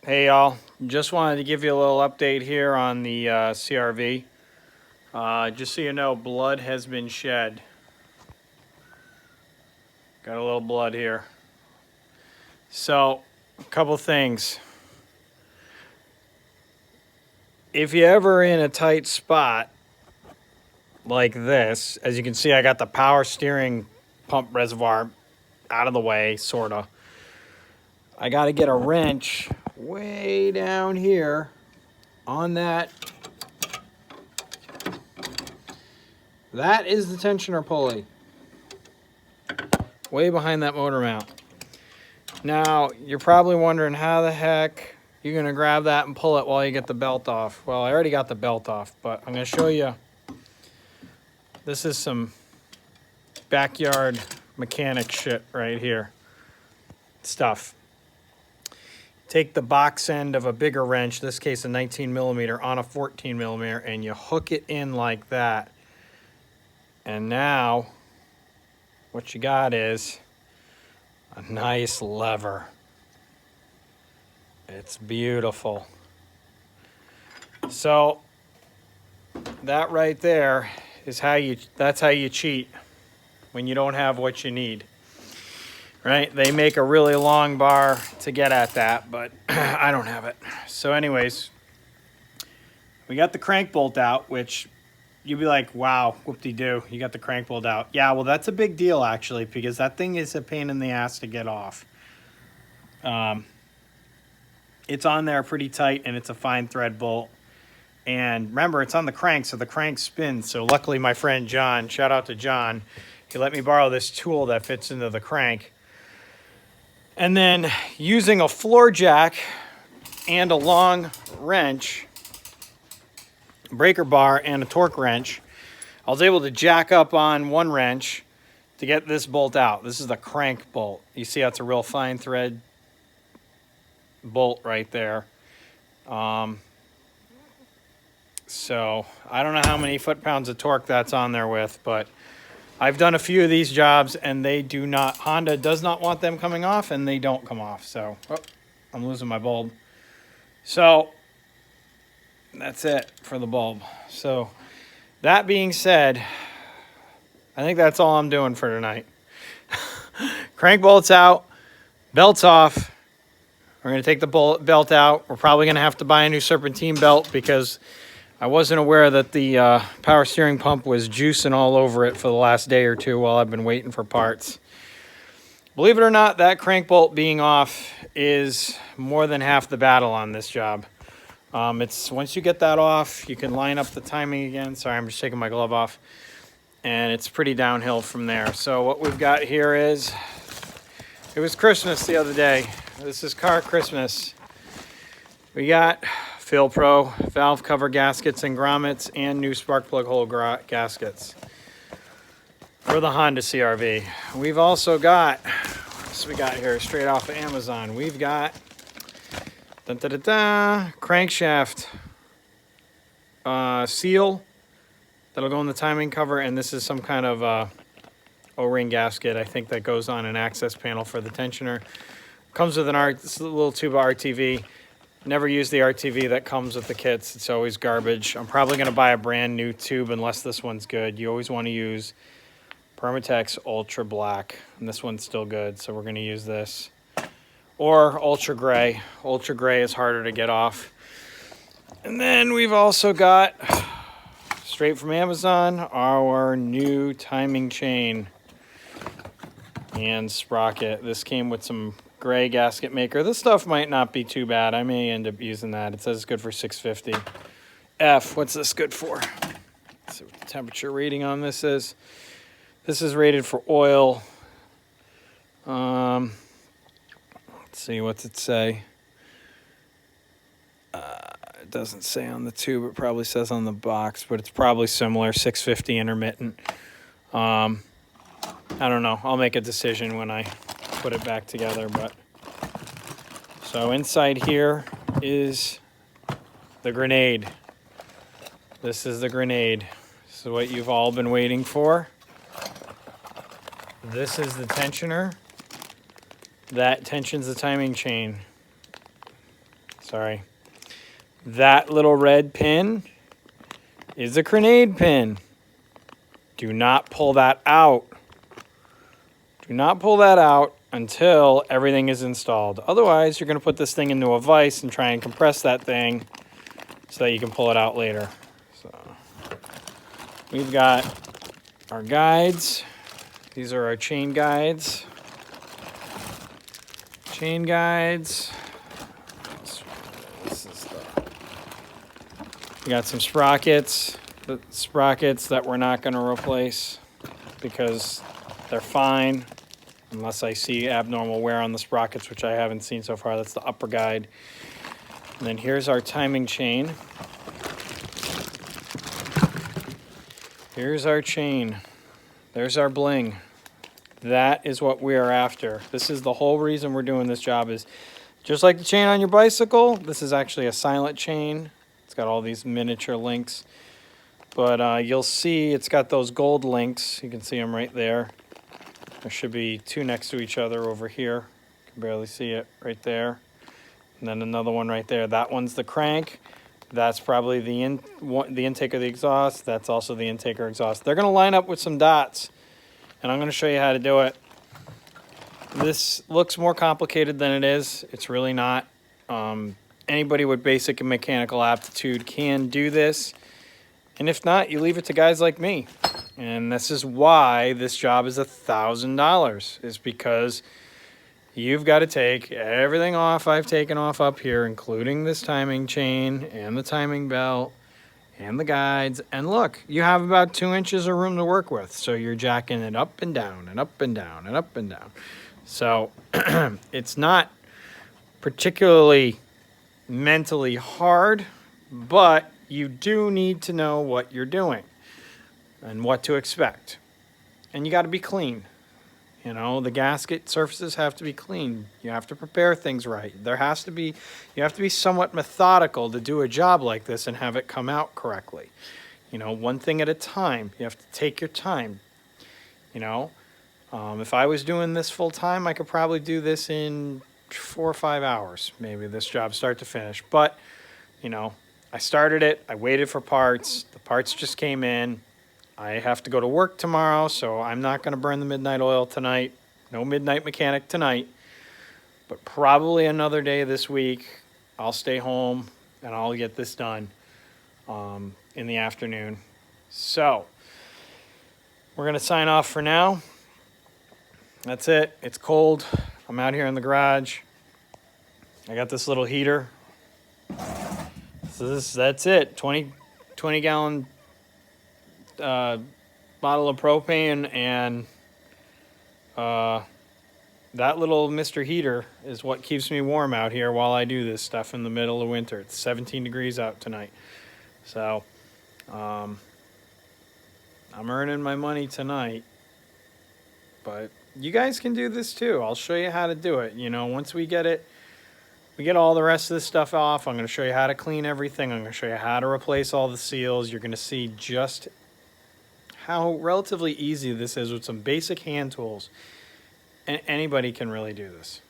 Hey y'all, just wanted to give you a little update here on the CRV. Just so you know, blood has been shed. Got a little blood here. So, a couple things. If you're ever in a tight spot like this, as you can see, I got the power steering pump reservoir out of the way, sorta. I gotta get a wrench way down here on that. That is the tensioner pulley. Way behind that motor mount. Now, you're probably wondering how the heck you're gonna grab that and pull it while you get the belt off. Well, I already got the belt off, but I'm gonna show you. This is some backyard mechanic shit right here. Stuff. Take the box end of a bigger wrench, this case a 19 millimeter on a 14 millimeter, and you hook it in like that. And now, what you got is a nice lever. It's beautiful. So, that right there is that's how you cheat when you don't have what you need. Right? They make a really long bar to get at that, but I don't have it. So anyways, we got the crank bolt out, which you'd be like, wow, whoop-de-doo, you got the crank bolt out. Yeah, well, that's a big deal, actually, because that thing is a pain in the ass to get off. It's on there pretty tight, and it's a fine thread bolt. And remember, it's on the crank, so the crank spins. So luckily, my friend John, shout out to John, he let me borrow this tool that fits into the crank. And then using a floor jack and a long wrench, breaker bar and a torque wrench, I was able to jack up on one wrench to get this bolt out. This is the crank bolt. You see how it's a real fine thread bolt right there. So I don't know how many foot-pounds of torque that's on there with, but I've done a few of these jobs and they do not, Honda does not want them coming off, and they don't come off. So, oh, I'm losing my bulb. So that's it for the bulb. So that being said, I think that's all I'm doing for tonight. Crank bolts out, belts off. We're going to take the belt out. We're probably going to have to buy a new serpentine belt because I wasn't aware that the power steering pump was juicing all over it for the last day or two while I've been waiting for parts. Believe it or not, that crank bolt being off is more than half the battle on this job. It's once you get that off, you can line up the timing again. Sorry, I'm just taking my glove off. And it's pretty downhill from there. So what we've got here is, it was Christmas the other day. This is car Christmas. We got Fill Pro valve cover gaskets and grommets and new spark plug hole gaskets for the Honda CRV. We've also got, what we got here straight off of Amazon. We've got crankshaft seal that'll go in the timing cover, and this is some kind of O-ring gasket, I think, that goes on an access panel for the tensioner. Comes with this little tube of RTV. Never use the RTV that comes with the kits. It's always garbage. I'm probably going to buy a brand new tube unless this one's good. You always want to use Permatex Ultra Black, and this one's still good, so we're going to use this. Or Ultra Gray. Ultra Gray is harder to get off. And then we've also got, straight from Amazon, our new timing chain and sprocket. This came with some gray gasket maker. This stuff might not be too bad. I may end up using that. It says it's good for 650. What's this good for? Let's see what the temperature rating on this is. This is rated for oil. Let's see, what's it say? It doesn't say on the tube. It probably says on the box, but it's probably similar, 650 intermittent. I don't know. I'll make a decision when I put it back together. But so inside here is the grenade. This is the grenade. This is what you've all been waiting for. This is the tensioner that tensions the timing chain. Sorry. That little red pin is a grenade pin. Do not pull that out. Do not pull that out until everything is installed. Otherwise, you're going to put this thing into a vise and try and compress that thing so that you can pull it out later. So we've got our guides. These are our chain guides. Chain guides. We got some sprockets. The sprockets that we're not going to replace because they're fine unless I see abnormal wear on the sprockets, which I haven't seen so far. That's the upper guide. And then here's our timing chain. Here's our chain. There's our bling. That is what we are after. This is the whole reason we're doing this job, is just like the chain on your bicycle. This is actually a silent chain. It's got all these miniature links. But you'll see it's got those gold links. You can see them right there. There should be two next to each other over here. You can barely see it right there. And then another one right there. That one's the crank. That's probably the intake of the exhaust. That's also the intake or exhaust. They're going to line up with some dots, and I'm going to show you how to do it. This looks more complicated than it is. It's really not. Anybody with basic and mechanical aptitude can do this. And if not, you leave it to guys like me. And this is why this job is $1,000, is because you've got to take everything off I've taken off up here, including this timing chain and the timing belt and the guides. And look, you have about 2 inches of room to work with. So you're jacking it up and down and up and down and up and down. So it's not particularly mentally hard, but you do need to know what you're doing and what to expect. And you got to be clean. You know, the gasket surfaces have to be clean. You have to prepare things right. You have to be somewhat methodical to do a job like this and have it come out correctly. You know, one thing at a time. You have to take your time. You know, if I was doing this full time, I could probably do this in 4 or 5 hours, maybe, this job start to finish. But, you know, I started it. I waited for parts. The parts just came in. I have to go to work tomorrow, so I'm not going to burn the midnight oil tonight. No midnight mechanic tonight. But probably another day this week, I'll stay home and I'll get this done in the afternoon. So we're going to sign off for now. That's it. It's cold. I'm out here in the garage. I got this little heater. So that's it. 20 gallon bottle of propane, and that little Mr. Heater is what keeps me warm out here while I do this stuff in the middle of winter. It's 17 degrees out tonight. So I'm earning my money tonight. But you guys can do this too. I'll show you how to do it. You know, once we get all the rest of this stuff off, I'm going to show you how to clean everything. I'm going to show you how to replace all the seals. You're going to see just how relatively easy this is with some basic hand tools. And anybody can really do this.